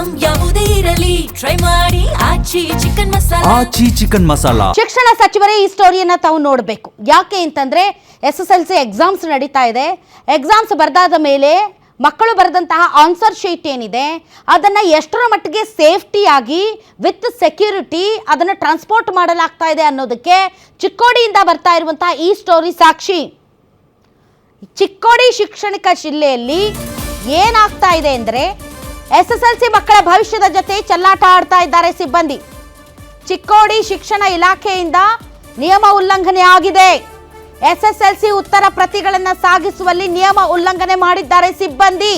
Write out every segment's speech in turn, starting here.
Item ಯಾವುದೇ ಇರಲಿ try ಮಾಡಿ ಆಚಿ ಚಿಕನ್ ಮಸಾಲಾ. ಶಿಕ್ಷಣ ಸಚಿವರೇ ಈ ಸ್ಟೋರಿಯನ್ನ ತಾವು ನೋಡಬೇಕು. ಯಾಕೆ ಅಂತಂದ್ರೆ SSLC ಎಕ್ಸಾಮ್ಸ್ ನಡೀತಾ ಇದೆ. ಎಕ್ಸಾಮ್ಸ್ ಬರ್ದಾದ ಮೇಲೆ ಮಕ್ಕಳು ಬರೆದಂತಹ ಆನ್ಸರ್ ಶೀಟ್ ಏನಿದೆ ಅದನ್ನು ಎಷ್ಟರ ಮಟ್ಟಿಗೆ ಸೇಫ್ಟಿಯಾಗಿ ವಿತ್ ಸೆಕ್ಯೂರಿಟಿ ಅದನ್ನು ಟ್ರಾನ್ಸ್ಪೋರ್ಟ್ ಮಾಡಲಾಗ್ತಾ ಇದೆ ಅನ್ನೋದಕ್ಕೆ ಚಿಕ್ಕೋಡಿಯಿಂದ ಬರ್ತಾ ಇರುವಂತಹ ಈ ಸ್ಟೋರಿ ಸಾಕ್ಷಿ. ಚಿಕ್ಕೋಡಿ ಶಿಕ್ಷಣಿಕ ಜಿಲ್ಲೆಯಲ್ಲಿ ಏನಾಗ್ತಾ ಇದೆ ಅಂದರೆ SSLC ಮಕ್ಕಳ ಭವಿಷ್ಯದ ಜೊತೆ ಚೆಲ್ಲಾಟ ಆಡ್ತಾ ಇದ್ದಾರೆ ಸಿಬ್ಬಂದಿ. ಚಿಕ್ಕೋಡಿ ಶಿಕ್ಷಣ ಇಲಾಖೆಯಿಂದ ನಿಯಮ ಉಲ್ಲಂಘನೆ ಆಗಿದೆ. SSLC ಉತ್ತರ ಪ್ರತಿಗಳನ್ನು ಸಾಗಿಸುವಲ್ಲಿ ನಿಯಮ ಉಲ್ಲಂಘನೆ ಮಾಡಿದ್ದಾರೆ ಸಿಬ್ಬಂದಿ.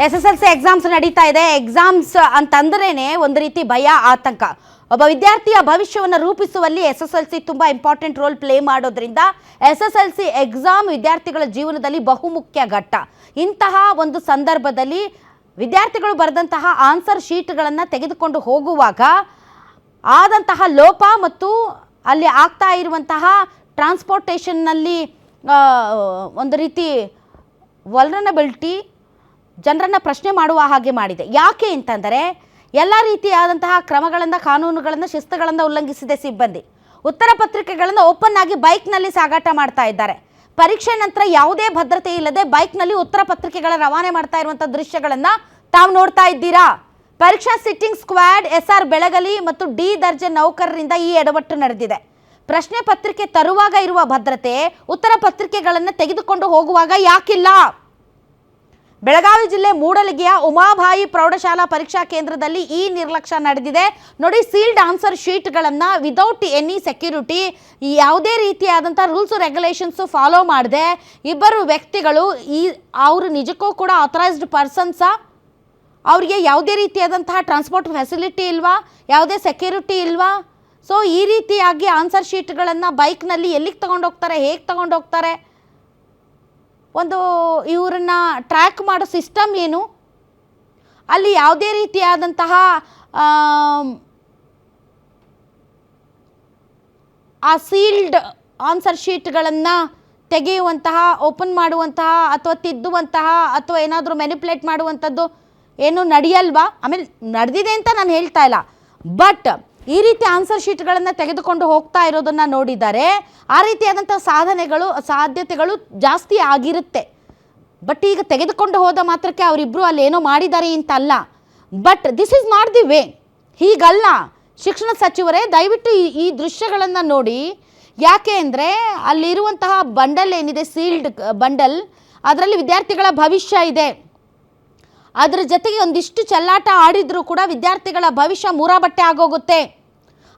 SSLC ಎಕ್ಸಾಮ್ಸ್ ನಡೀತಾ ಇದೆ. ಎಕ್ಸಾಮ್ಸ್ ಅಂತಂದ್ರೇನೆ ಒಂದು ರೀತಿ ಭಯ, ಆತಂಕ. ಒಬ್ಬ ವಿದ್ಯಾರ್ಥಿಯ ಭವಿಷ್ಯವನ್ನು ರೂಪಿಸುವಲ್ಲಿ SSLC ತುಂಬ ಇಂಪಾರ್ಟೆಂಟ್ ರೋಲ್ ಪ್ಲೇ ಮಾಡೋದ್ರಿಂದ SSLC ಎಕ್ಸಾಮ್ ವಿದ್ಯಾರ್ಥಿಗಳ ಜೀವನದಲ್ಲಿ ಬಹುಮುಖ್ಯ ಘಟ್ಟ. ಇಂತಹ ಒಂದು ಸಂದರ್ಭದಲ್ಲಿ ವಿದ್ಯಾರ್ಥಿಗಳು ಬರೆದಂತಹ ಆನ್ಸರ್ ಶೀಟ್ಗಳನ್ನು ತೆಗೆದುಕೊಂಡು ಹೋಗುವಾಗ ಆದಂತಹ ಲೋಪ ಮತ್ತು ಅಲ್ಲಿ ಆಗ್ತಾ ಇರುವಂತಹ ಟ್ರಾನ್ಸ್ಪೋರ್ಟೇಷನ್ನಲ್ಲಿ ಒಂದು ರೀತಿ ವಲ್ನರಬಿಲಿಟಿ ಜನರನ್ನು ಪ್ರಶ್ನೆ ಮಾಡುವ ಹಾಗೆ ಮಾಡಿದೆ. ಯಾಕೆ ಅಂತಂದರೆ ಎಲ್ಲ ರೀತಿಯಾದಂತಹ ಕ್ರಮಗಳನ್ನು, ಕಾನೂನುಗಳನ್ನು, ಶಿಸ್ತುಗಳನ್ನು ಉಲ್ಲಂಘಿಸಿದೆ ಸಿಬ್ಬಂದಿ. ಉತ್ತರ ಪತ್ರಿಕೆಗಳನ್ನು ಓಪನ್ ಆಗಿ ಬೈಕ್ನಲ್ಲಿ ಸಾಗಾಟ ಮಾಡ್ತಾ ಇದ್ದಾರೆ. ಪರೀಕ್ಷೆ ನಂತರ ಯಾವುದೇ ಭದ್ರತೆ ಇಲ್ಲದೆ ಬೈಕ್ನಲ್ಲಿ ಉತ್ತರ ಪತ್ರಿಕೆಗಳ ರವಾನೆ ಮಾಡ್ತಾ ಇರುವಂಥ ದೃಶ್ಯಗಳನ್ನು ತಾವು ನೋಡ್ತಾ ಇದ್ದೀರಾ. ಪರೀಕ್ಷಾ ಸಿಟ್ಟಿಂಗ್ ಸ್ಕ್ವಾಡ್ SR ಬೆಳಗಲಿ ಮತ್ತು D ದರ್ಜೆ ನೌಕರರಿಂದ ಈ ಎಡವಟ್ಟು ನಡೆದಿದೆ. ಪ್ರಶ್ನೆ ಪತ್ರಿಕೆ ತರುವಾಗ ಇರುವ ಭದ್ರತೆ ಉತ್ತರ ಪತ್ರಿಕೆಗಳನ್ನು ತೆಗೆದುಕೊಂಡು ಹೋಗುವಾಗ ಯಾಕಿಲ್ಲ? ಬೆಳಗಾವಿ ಜಿಲ್ಲೆ ಮೂಡಲಗಿಯ ಉಮಾಬಾಯಿ ಪ್ರೌಢಶಾಲಾ ಪರೀಕ್ಷಾ ಕೇಂದ್ರದಲ್ಲಿ ಈ ನಿರ್ಲಕ್ಷ್ಯ ನಡೆದಿದೆ. ನೋಡಿ, ಸೀಲ್ಡ್ ಆನ್ಸರ್ ಶೀಟ್ಗಳನ್ನು ವಿದೌಟ್ ಎನಿ ಸೆಕ್ಯೂರಿಟಿ, ಯಾವುದೇ ರೀತಿಯಾದಂಥ ರೂಲ್ಸ್ ರೆಗ್ಯುಲೇಷನ್ಸು ಫಾಲೋ ಮಾಡದೆ ಇಬ್ಬರು ವ್ಯಕ್ತಿಗಳು ಅವರು ನಿಜಕ್ಕೂ ಕೂಡ ಆಥರೈಸ್ಡ್ ಪರ್ಸನ್ಸಾ? ಅವರಿಗೆ ಯಾವುದೇ ರೀತಿಯಾದಂತಹ ಟ್ರಾನ್ಸ್ಪೋರ್ಟ್ ಫೆಸಿಲಿಟಿ ಇಲ್ವಾ? ಯಾವುದೇ ಸೆಕ್ಯೂರಿಟಿ ಇಲ್ವಾ? ಸೊ ಈ ರೀತಿಯಾಗಿ ಆನ್ಸರ್ ಶೀಟ್ಗಳನ್ನು ಬೈಕ್ನಲ್ಲಿ ಎಲ್ಲಿಗೆ ತಗೊಂಡೋಗ್ತಾರೆ, ಹೇಗೆ ತಗೊಂಡೋಗ್ತಾರೆ? ಒಂದು ಇವರನ್ನ ಟ್ರ್ಯಾಕ್ ಮಾಡೋ ಸಿಸ್ಟಮ್ ಏನು? ಅಲ್ಲಿ ಯಾವುದೇ ರೀತಿಯಾದಂತಹ ಆ ಸೀಲ್ಡ್ ಆನ್ಸರ್ ಶೀಟ್ಗಳನ್ನು ತೆಗೆಯುವಂತಹ, ಓಪನ್ ಮಾಡುವಂತಹ ಅಥವಾ ತಿದ್ದುವಂತಹ ಅಥವಾ ಏನಾದರೂ ಮ್ಯಾನಿಪ್ಯುಲೇಟ್ ಮಾಡುವಂಥದ್ದು ಏನು ನಡೆಯಲ್ವಾ? ಆಮೇಲೆ ನಡೆದಿದೆ ಅಂತ ನಾನು ಹೇಳ್ತಾ ಇಲ್ಲ, ಬಟ್ ಈ ರೀತಿ ಆನ್ಸರ್ ಶೀಟ್ಗಳನ್ನು ತೆಗೆದುಕೊಂಡು ಹೋಗ್ತಾ ಇರೋದನ್ನು ನೋಡಿದ್ದಾರೆ. ಆ ರೀತಿಯಾದಂಥ ಸಾಧ್ಯತೆಗಳು ಜಾಸ್ತಿ ಆಗಿರುತ್ತೆ. ಬಟ್ ಈಗ ತೆಗೆದುಕೊಂಡು ಹೋದ ಮಾತ್ರಕ್ಕೆ ಅವರಿಬ್ಬರು ಅಲ್ಲಿ ಏನೋ ಮಾಡಿದ್ದಾರೆ ಅಂತಲ್ಲ. But this is not the way. ಹೀಗಲ್ಲ. ಶಿಕ್ಷಣ ಸಚಿವರೇ, ದಯವಿಟ್ಟು ಈ ದೃಶ್ಯಗಳನ್ನು ನೋಡಿ. ಯಾಕೆ ಅಂದರೆ ಅಲ್ಲಿರುವಂತಹ ಬಂಡಲ್ ಏನಿದೆ, ಸೀಲ್ಡ್ ಬಂಡಲ್, ಅದರಲ್ಲಿ ವಿದ್ಯಾರ್ಥಿಗಳ ಭವಿಷ್ಯ ಇದೆ. ಅದರ ಜೊತೆಗೆ ಒಂದಿಷ್ಟು ಚೆಲ್ಲಾಟ ಆಡಿದರೂ ಕೂಡ ವಿದ್ಯಾರ್ಥಿಗಳ ಭವಿಷ್ಯ ಮೂರಾಬಟ್ಟೆ ಆಗೋಗುತ್ತೆ.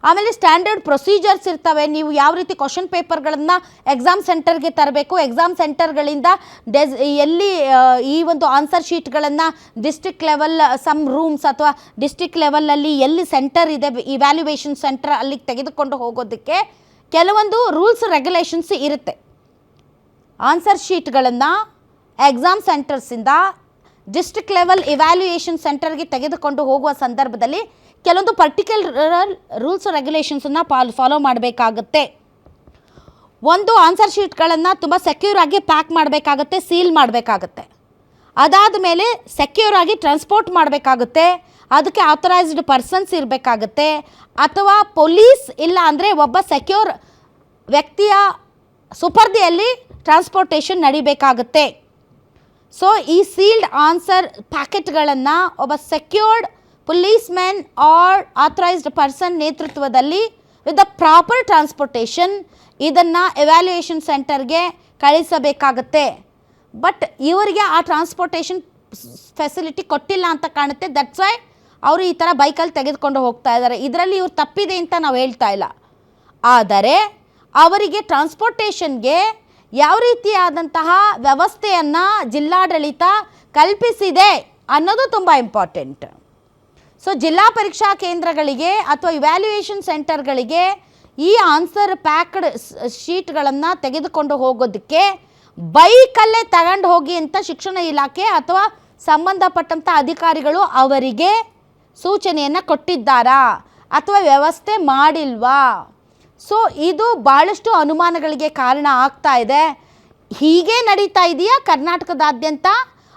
ಆಮೇಲೆ ಸ್ಟ್ಯಾಂಡರ್ಡ್ ಪ್ರೊಸೀಜರ್ಸ್ ಇರ್ತವೆ. ನೀವು ಯಾವ ರೀತಿ ಕ್ವಶನ್ ಪೇಪರ್ಗಳನ್ನು ಎಕ್ಸಾಮ್ ಸೆಂಟರ್ಗೆ ತರಬೇಕು, ಎಕ್ಸಾಮ್ ಸೆಂಟರ್ಗಳಿಂದ ಎಲ್ಲಿ ಈ ಒಂದು ಆನ್ಸರ್ ಶೀಟ್ಗಳನ್ನು ಡಿಸ್ಟ್ರಿಕ್ಟ್ ಲೆವೆಲ್ ಸಮ್ ರೂಮ್ಸ್ ಅಥವಾ ಡಿಸ್ಟ್ರಿಕ್ಟ್ ಲೆವೆಲಲ್ಲಿ ಎಲ್ಲಿ ಸೆಂಟರ್ ಇದೆ, ಇವ್ಯಾಲ್ಯುವೇಷನ್ ಸೆಂಟರ್, ಅಲ್ಲಿಗೆ ತೆಗೆದುಕೊಂಡು ಹೋಗೋದಕ್ಕೆ ಕೆಲವೊಂದು ರೂಲ್ಸ್ ರೆಗ್ಯುಲೇಷನ್ಸ್ ಇರುತ್ತೆ. ಆನ್ಸರ್ ಶೀಟ್ಗಳನ್ನು ಎಕ್ಸಾಮ್ ಸೆಂಟರ್ಸಿಂದ ಡಿಸ್ಟ್ರಿಕ್ಟ್ ಲೆವೆಲ್ ಇವ್ಯಾಲ್ಯುಯೇಷನ್ ಸೆಂಟರ್ಗೆ ತೆಗೆದುಕೊಂಡು ಹೋಗುವ ಸಂದರ್ಭದಲ್ಲಿ ಕೆಲವೊಂದು ಪರ್ಟಿಕ್ಯುಲರ್ ರೂಲ್ಸ್ ರೆಗ್ಯುಲೇಷನ್ಸನ್ನು ಫಾಲೋ ಮಾಡಬೇಕಾಗುತ್ತೆ. ಒಂದು, ಆನ್ಸರ್ ಶೀಟ್ಗಳನ್ನು ತುಂಬ ಸೆಕ್ಯೂರ್ ಆಗಿ ಪ್ಯಾಕ್ ಮಾಡಬೇಕಾಗತ್ತೆ, ಸೀಲ್ ಮಾಡಬೇಕಾಗತ್ತೆ. ಅದಾದ ಮೇಲೆ ಸೆಕ್ಯೂರ್ ಆಗಿ ಟ್ರಾನ್ಸ್ಪೋರ್ಟ್ ಮಾಡಬೇಕಾಗುತ್ತೆ, ಅದಕ್ಕೆ ಆಥರೈಸ್ಡ್ ಪರ್ಸನ್ಸ್ ಇರಬೇಕಾಗತ್ತೆ, ಅಥವಾ ಪೊಲೀಸ್ ಇಲ್ಲ ಅಂದರೆ ಒಬ್ಬ ಸೆಕ್ಯೂರ್ ವ್ಯಕ್ತಿಯ ಸುಪರ್ದಿಯಲ್ಲಿ ಟ್ರಾನ್ಸ್ಪೋರ್ಟೇಷನ್ ನಡಿಬೇಕಾಗುತ್ತೆ. ಸೊ ಈ ಸೀಲ್ಡ್ ಆನ್ಸರ್ ಪ್ಯಾಕೆಟ್ಗಳನ್ನು ಒಬ್ಬ ಸೆಕ್ಯೂರ್ಡ್ ಪೊಲೀಸ್ಮೆನ್ ಆರ್ ಆಥರೈಸ್ಡ್ ಪರ್ಸನ್ ನೇತೃತ್ವದಲ್ಲಿ ವಿತ್ ದ ಪ್ರಾಪರ್ ಟ್ರಾನ್ಸ್ಪೋರ್ಟೇಷನ್ ಇದನ್ನು ಎವ್ಯಾಲ್ಯೂಯೇಷನ್ ಸೆಂಟರ್ಗೆ ಕಳಿಸಬೇಕಾಗತ್ತೆ. ಬಟ್ ಇವರಿಗೆ ಆ ಟ್ರಾನ್ಸ್ಪೋರ್ಟೇಷನ್ ಫೆಸಿಲಿಟಿ ಕೊಟ್ಟಿಲ್ಲ ಅಂತ ಕಾಣುತ್ತೆ. ದಟ್ಸ್ ವೈ ಅವರು ಈ ಥರ ಬೈಕಲ್ಲಿ ತೆಗೆದುಕೊಂಡು ಹೋಗ್ತಾ ಇದ್ದಾರೆ. ಇದರಲ್ಲಿ ಇವ್ರು ತಪ್ಪಿದೆ ಅಂತ ನಾವು ಹೇಳ್ತಾ ಇಲ್ಲ, ಆದರೆ ಅವರಿಗೆ ಟ್ರಾನ್ಸ್ಪೋರ್ಟೇಷನ್ಗೆ ಯಾವ ರೀತಿಯಾದಂತಹ ವ್ಯವಸ್ಥೆಯನ್ನು ಜಿಲ್ಲಾಡಳಿತ ಕಲ್ಪಿಸಿದೆ ಅನ್ನೋದು ತುಂಬ ಇಂಪಾರ್ಟೆಂಟ್. ಸೊ ಜಿಲ್ಲಾ ಪರೀಕ್ಷಾ ಕೇಂದ್ರಗಳಿಗೆ ಅಥವಾ ಇವ್ಯಾಲ್ಯೂಯೇಷನ್ ಸೆಂಟರ್ಗಳಿಗೆ ಈ ಆನ್ಸರ್ ಪ್ಯಾಕ್ಡ್ ಶೀಟ್ಗಳನ್ನು ತೆಗೆದುಕೊಂಡು ಹೋಗೋದಕ್ಕೆ ಬೈಕಲ್ಲೇ ತಗೊಂಡು ಹೋಗಿ ಅಂತ ಶಿಕ್ಷಣ ಇಲಾಖೆ ಅಥವಾ ಸಂಬಂಧಪಟ್ಟಂಥ ಅಧಿಕಾರಿಗಳು ಅವರಿಗೆ ಸೂಚನೆಯನ್ನು ಕೊಟ್ಟಿದ್ದಾರಾ ಅಥವಾ ವ್ಯವಸ್ಥೆ ಮಾಡಿಲ್ವಾ? ಸೊ ಇದು ಭಾಳಷ್ಟು ಅನುಮಾನಗಳಿಗೆ ಕಾರಣ ಆಗ್ತಾ ಇದೆ. ಹೀಗೆ ನಡೀತಾ ಇದೆಯಾ ಕರ್ನಾಟಕದಾದ್ಯಂತ?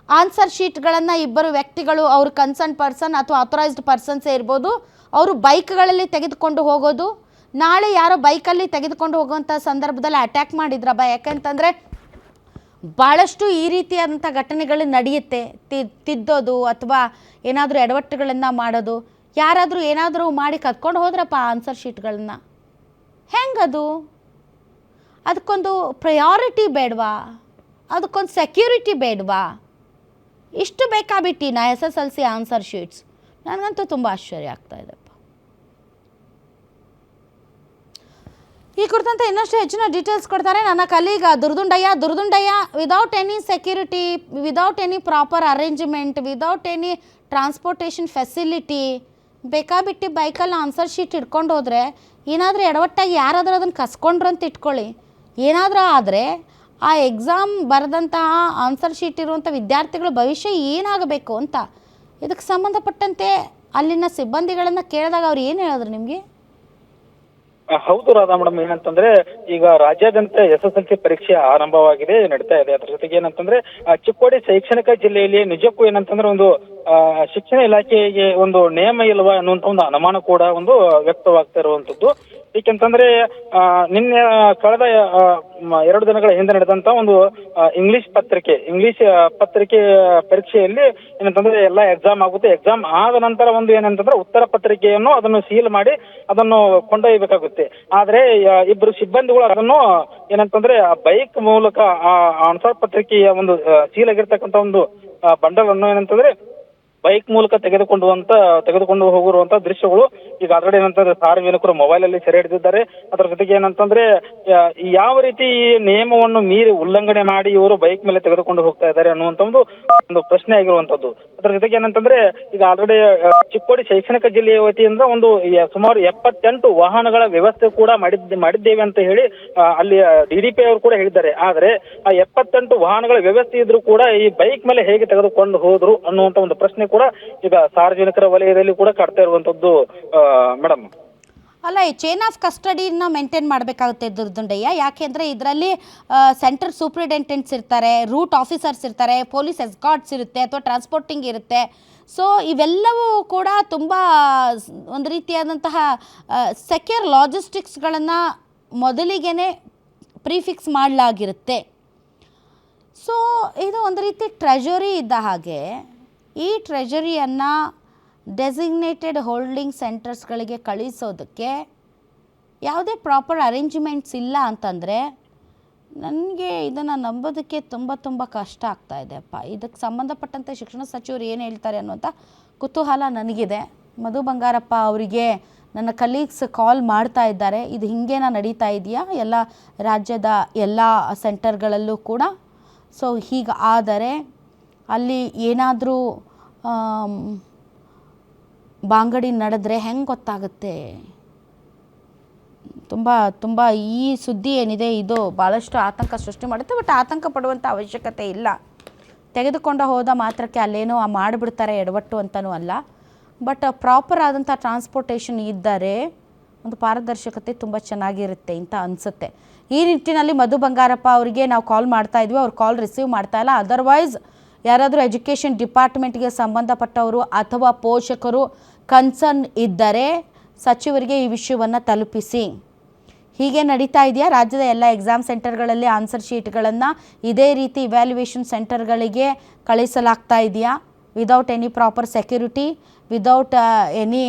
ಆನ್ಸರ್ ಶೀಟ್ಗಳನ್ನು ಇಬ್ಬರು ವ್ಯಕ್ತಿಗಳು, ಅವರು ಕನ್ಸರ್ನ್ ಪರ್ಸನ್ ಅಥವಾ ಆಥರೈಸ್ಡ್ ಪರ್ಸನ್ಸೇ ಇರ್ಬೋದು, ಅವರು ಬೈಕ್ಗಳಲ್ಲಿ ತೆಗೆದುಕೊಂಡು ಹೋಗೋದು, ನಾಳೆ ಯಾರೋ ಬೈಕಲ್ಲಿ ತೆಗೆದುಕೊಂಡು ಹೋಗುವಂಥ ಸಂದರ್ಭದಲ್ಲಿ ಅಟ್ಯಾಕ್ ಮಾಡಿದ್ರಬ್ಬ. ಯಾಕಂತಂದರೆ ಭಾಳಷ್ಟು ಈ ರೀತಿಯಾದಂಥ ಘಟನೆಗಳು ನಡೆಯುತ್ತೆ. ತಿದ್ದೋದು ಅಥವಾ ಏನಾದರೂ ಎಡವಟ್ಟುಗಳನ್ನು ಮಾಡೋದು. ಯಾರಾದರೂ ಏನಾದರೂ ಮಾಡಿ ಕದ್ಕೊಂಡು ಹೋದ್ರಪ್ಪ ಆನ್ಸರ್ ಶೀಟ್ಗಳನ್ನ, ಹೆಂಗದು? ಅದಕ್ಕೊಂದು ಪ್ರಯಾರಿಟಿ ಬೇಡವಾ? ಅದಕ್ಕೊಂದು ಸೆಕ್ಯೂರಿಟಿ ಬೇಡವಾ? ಇಷ್ಟು ಬೇಕಾಬಿಟ್ಟಿನ SSLC ಆನ್ಸರ್ ಶೀಟ್ಸ್? ನನಗಂತೂ ತುಂಬ ಆಶ್ಚರ್ಯ ಆಗ್ತಾ ಇದೆಪ್ಪ. ಈ ಕುರಿತಂತೆ ಇನ್ನಷ್ಟು ಹೆಚ್ಚಿನ ಡೀಟೇಲ್ಸ್ ಕೊಡ್ತಾರೆ ನನ್ನ colleague Durdundayya. Without any security, without any proper arrangement, without any transportation facility ಬೇಕಾಬಿಟ್ಟು ಬೈಕಲ್ಲಿ ಆನ್ಸರ್ ಶೀಟ್ ಇಟ್ಕೊಂಡು ಹೋದರೆ ಏನಾದರೂ ಎಡವಟ್ಟಾಗಿ ಯಾರಾದರೂ ಅದನ್ನು ಕಸ್ಕೊಂಡ್ರು ಅಂತ ಇಟ್ಕೊಳ್ಳಿ, ಏನಾದರೂ ಆದರೆ ಆ ಎಕ್ಸಾಮ್ ಬರೆದಂತಹ ಆನ್ಸರ್ ಶೀಟ್ ಇರುವಂಥ ವಿದ್ಯಾರ್ಥಿಗಳ ಭವಿಷ್ಯ ಏನಾಗಬೇಕು ಅಂತ ಇದಕ್ಕೆ ಸಂಬಂಧಪಟ್ಟಂತೆ ಅಲ್ಲಿನ ಸಿಬ್ಬಂದಿಗಳನ್ನು ಕೇಳಿದಾಗ ಅವ್ರು ಏನು ಹೇಳಿದ್ರು ನಿಮಗೆ? ಹೌದು ರಾಧಾ ಮೇಡಮ್, ಏನಂತಂದ್ರೆ ಈಗ ರಾಜ್ಯಾದ್ಯಂತ SSLC ಪರೀಕ್ಷೆ ಆರಂಭವಾಗಿದೆ, ನಡೀತಾ ಇದೆ. ಅದ್ರ ಜೊತೆಗೆ ಏನಂತಂದ್ರೆ ಚಿಕ್ಕೋಡಿ ಶೈಕ್ಷಣಿಕ ಜಿಲ್ಲೆಯಲ್ಲಿ ನಿಜಕ್ಕೂ ಏನಂತಂದ್ರೆ ಒಂದು ಶಿಕ್ಷಣ ಇಲಾಖೆಗೆ ಒಂದು ನಿಯಮ ಇಲ್ವಾ ಅನ್ನುವಂತ ಒಂದು ಅನುಮಾನ ಕೂಡ ಒಂದು ವ್ಯಕ್ತವಾಗ್ತಾ ಇರುವಂತದ್ದು. ಏಕೆಂತಂದ್ರೆ ನಿನ್ನೆ ಕಳೆದ 2 ದಿನಗಳ ಹಿಂದೆ ನಡೆದಂತ ಒಂದು ಇಂಗ್ಲಿಷ್ ಪತ್ರಿಕೆ ಪರೀಕ್ಷೆಯಲ್ಲಿ ಏನಂತಂದ್ರೆ ಎಲ್ಲ ಎಕ್ಸಾಮ್ ಆಗುತ್ತೆ. ಎಕ್ಸಾಮ್ ಆದ ನಂತರ ಒಂದು ಏನಂತಂದ್ರೆ ಉತ್ತರ ಪತ್ರಿಕೆಯನ್ನು ಅದನ್ನು ಸೀಲ್ ಮಾಡಿ ಅದನ್ನು ಕೊಂಡೊಯ್ಯಬೇಕಾಗುತ್ತೆ. ಆದ್ರೆ ಇಬ್ಬರು ಸಿಬ್ಬಂದಿಗಳು ಅದನ್ನು ಏನಂತಂದ್ರೆ ಬೈಕ್ ಮೂಲಕ ಆ ಆನ್ಸರ್ ಪತ್ರಿಕೆಯ ಒಂದು ಸೀಲ್ ಆಗಿರ್ತಕ್ಕಂಥ ಒಂದು ಬಂಡಲ್ ಅನ್ನು ಏನಂತಂದ್ರೆ ಬೈಕ್ ಮೂಲಕ ತೆಗೆದುಕೊಂಡು ಹೋಗಿರುವಂತ ದೃಶ್ಯಗಳು ಈಗ ಆಲ್ರೆಡಿ ಏನಂತಂದ್ರೆ ಸಾರ್ವಜನಿಕರು ಮೊಬೈಲ್ ಅಲ್ಲಿ ಸೆರೆ ಹಿಡಿದಿದ್ದಾರೆ. ಅದರ ಜೊತೆಗೆ ಏನಂತಂದ್ರೆ ಯಾವ ರೀತಿ ಈ ನಿಯಮವನ್ನು ಮೀರಿ ಉಲ್ಲಂಘನೆ ಮಾಡಿ ಇವರು ಬೈಕ್ ಮೇಲೆ ತೆಗೆದುಕೊಂಡು ಹೋಗ್ತಾ ಇದ್ದಾರೆ ಅನ್ನುವಂತ ಒಂದು ಪ್ರಶ್ನೆ ಆಗಿರುವಂತದ್ದು. ಅದರ ಜೊತೆಗೆ ಏನಂತಂದ್ರೆ ಈಗ ಆಲ್ರೆಡಿ ಚಿಕ್ಕೋಡಿ ಶೈಕ್ಷಣಿಕ ಜಿಲ್ಲೆಯ ವತಿಯಿಂದ ಒಂದು ಸುಮಾರು 78 ವಾಹನಗಳ ವ್ಯವಸ್ಥೆ ಕೂಡ ಮಾಡಿದ್ದೇವೆ ಅಂತ ಹೇಳಿ ಅಲ್ಲಿ DDP ಅವರು ಕೂಡ ಹೇಳಿದ್ದಾರೆ. ಆದ್ರೆ ಆ 78 ವಾಹನಗಳ ವ್ಯವಸ್ಥೆ ಇದ್ರೂ ಕೂಡ ಈ ಬೈಕ್ ಮೇಲೆ ಹೇಗೆ ತೆಗೆದುಕೊಂಡು ಹೋದ್ರು ಅನ್ನುವಂತ ಒಂದು ಪ್ರಶ್ನೆ ಕೂಡ ಈಗ ಸಾರ್ವಜನಿಕರ ವಲಯದಲ್ಲಿ ಕೂಡ ಕಾಡ್ತಾ ಇರುವಂತದ್ದು ಮೇಡಮ್. ಅಲ್ಲ, ಈ ಚೈನ್ ಆಫ್ ಕಸ್ಟಡಿನ ಮೇಂಟೈನ್ ಮಾಡಬೇಕಾಗುತ್ತೆ ದುರ್ದುಂಡಯ್ಯ. ಯಾಕೆಂದರೆ ಇದರಲ್ಲಿ ಸೆಂಟರ್ ಸೂಪ್ರಿಡೆಂಟೆಂಟ್ಸ್ ಇರ್ತಾರೆ, ರೂಟ್ ಆಫೀಸರ್ಸ್ ಇರ್ತಾರೆ, ಪೊಲೀಸ್ ಎಸ್ಕಾರ್ಟ್ಸ್ ಇರುತ್ತೆ ಅಥವಾ ಟ್ರಾನ್ಸ್ಪೋರ್ಟಿಂಗ್ ಇರುತ್ತೆ. ಸೊ ಇವೆಲ್ಲವೂ ಕೂಡ ತುಂಬ ಒಂದು ರೀತಿಯಾದಂತಹ ಸೆಕ್ಯೂರ್ ಲಾಜಿಸ್ಟಿಕ್ಸ್ಗಳನ್ನು ಮೊದಲಿಗೆ ಪ್ರಿಫಿಕ್ಸ್ ಮಾಡಲಾಗಿರುತ್ತೆ. ಸೊ ಇದು ಒಂದು ರೀತಿ ಟ್ರೆಜರಿ ಇದ್ದ ಹಾಗೆ ಈ ಟ್ರೆಜರಿಯನ್ನು ಡೆಸಿಗ್ನೇಟೆಡ್ ಹೋಲ್ಡಿಂಗ್ ಸೆಂಟರ್ಸ್ಗಳಿಗೆ ಕಳಿಸೋದಕ್ಕೆ ಯಾವುದೇ ಪ್ರಾಪರ್ ಅರೇಂಜ್ಮೆಂಟ್ಸ್ ಇಲ್ಲ ಅಂತಂದರೆ ನನಗೆ ಇದನ್ನು ನಂಬೋದಕ್ಕೆ ತುಂಬ ಕಷ್ಟ ಆಗ್ತಾ ಇದೆಯಪ್ಪ. ಇದಕ್ಕೆ ಸಂಬಂಧಪಟ್ಟಂತೆ ಶಿಕ್ಷಣ ಸಚಿವರು ಏನು ಹೇಳ್ತಾರೆ ಅನ್ನುವಂಥ ಕುತೂಹಲ ನನಗಿದೆ. ಮಧು ಬಂಗಾರಪ್ಪ ಅವರಿಗೆ ನನ್ನ ಕಲೀಗ್ಸ್ ಕಾಲ್ ಮಾಡ್ತಾ ಇದ್ದಾರೆ. ಇದು ಹಿಂಗೇನ ನಡೀತಾ ಇದೆಯಾ ಎಲ್ಲ ರಾಜ್ಯದ ಎಲ್ಲ ಸೆಂಟರ್ಗಳಲ್ಲೂ ಕೂಡ? ಸೊ ಹೀಗೆ ಆದರೆ ಅಲ್ಲಿ ಏನಾದರೂ ಬಾಂಗಡಿ ನಡೆದ್ರೆ ಹೆಂಗೆ ಗೊತ್ತಾಗುತ್ತೆ? ತುಂಬ ಈ ಸುದ್ದಿ ಏನಿದೆ ಇದು ಭಾಳಷ್ಟು ಆತಂಕ ಸೃಷ್ಟಿ ಮಾಡುತ್ತೆ. ಬಟ್ ಆತಂಕ ಪಡುವಂಥ ಅವಶ್ಯಕತೆ ಇಲ್ಲ. ತೆಗೆದುಕೊಂಡು ಹೋದ ಮಾತ್ರಕ್ಕೆ ಅಲ್ಲೇನೋ ಮಾಡಿಬಿಡ್ತಾರೆ ಎಡವಟ್ಟು ಅಂತಲೂ ಅಲ್ಲ. ಬಟ್ ಪ್ರಾಪರ್ ಆದಂಥ ಟ್ರಾನ್ಸ್ಪೋರ್ಟೇಷನ್ ಇದ್ದರೆ ಒಂದು ಪಾರದರ್ಶಕತೆ ತುಂಬ ಚೆನ್ನಾಗಿರುತ್ತೆ ಅಂತ ಅನಿಸುತ್ತೆ. ಈ ನಿಟ್ಟಿನಲ್ಲಿ ಮಧು ಬಂಗಾರಪ್ಪ ಅವರಿಗೆ ನಾವು ಕಾಲ್ ಮಾಡ್ತಾ ಇದ್ವಿ, ಅವ್ರು ಕಾಲ್ ರಿಸೀವ್ ಮಾಡ್ತಾ ಇಲ್ಲ. ಅದರ್ವೈಸ್ ಯಾರಾದರೂ ಎಜುಕೇಷನ್ ಡಿಪಾರ್ಟ್ಮೆಂಟ್ಗೆ ಸಂಬಂಧಪಟ್ಟವರು ಅಥವಾ ಪೋಷಕರು ಕನ್ಸರ್ನ್ ಇದ್ದರೆ ಸಚಿವರಿಗೆ ಈ ವಿಷಯವನ್ನು ತಲುಪಿಸಿ. ಹೀಗೆ ನಡೀತಾ ಇದೆಯಾ ರಾಜ್ಯದ ಎಲ್ಲ ಎಕ್ಸಾಮ್ ಸೆಂಟರ್ಗಳಲ್ಲಿ ಆನ್ಸರ್ ಶೀಟ್ಗಳನ್ನು ಇದೇ ರೀತಿ ಇವ್ಯಾಲ್ಯೂಯೇಷನ್ ಸೆಂಟರ್ಗಳಿಗೆ ಕಳಿಸಲಾಗ್ತಾ ಇದೆಯಾ without any proper security, without any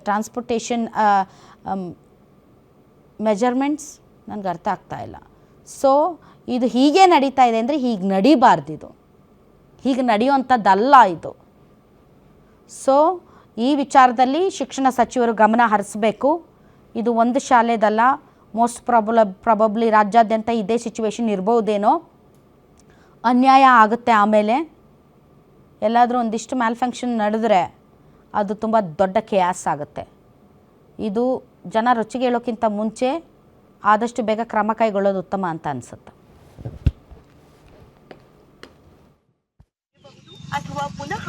transportation measurements? ನನಗೆ ಅರ್ಥ ಆಗ್ತಾ ಇಲ್ಲ. ಸೊ ಇದು ಹೀಗೆ ನಡೀತಾ ಇದೆ ಅಂದರೆ ಹೀಗೆ ನಡೀಬಾರ್ದಿದು, ಹೀಗೆ ನಡೆಯುವಂಥದ್ದಲ್ಲ ಇದು. ಸೊ ಈ ವಿಚಾರದಲ್ಲಿ ಶಿಕ್ಷಣ ಸಚಿವರು ಗಮನ ಹರಿಸಬೇಕು. ಇದು ಒಂದು ಶಾಲೆದಲ್ಲ, ಮೋಸ್ಟ್ ಪ್ರಾಬಬ್ಲಿ ರಾಜ್ಯಾದ್ಯಂತ ಇದೇ ಸಿಚುವೇಶನ್ ಇರ್ಬೋದೇನೋ. ಅನ್ಯಾಯ ಆಗುತ್ತೆ. ಆಮೇಲೆ ಎಲ್ಲಾದರೂ ಒಂದಿಷ್ಟು ಮ್ಯಾಲ್ಫಂಕ್ಷನ್ ನಡೆದ್ರೆ ಅದು ತುಂಬ ದೊಡ್ಡ ಕೇಯಾಸ್ ಆಗುತ್ತೆ. ಇದು ಜನ ರೊಚ್ಚಿಗೆ ಹೇಳೋಕ್ಕಿಂತ ಮುಂಚೆ ಆದಷ್ಟು ಬೇಗ ಕ್ರಮ ಕೈಗೊಳ್ಳೋದು ಉತ್ತಮ ಅಂತ ಅನಿಸುತ್ತೆ. ಅಥವಾ ಪುನಃ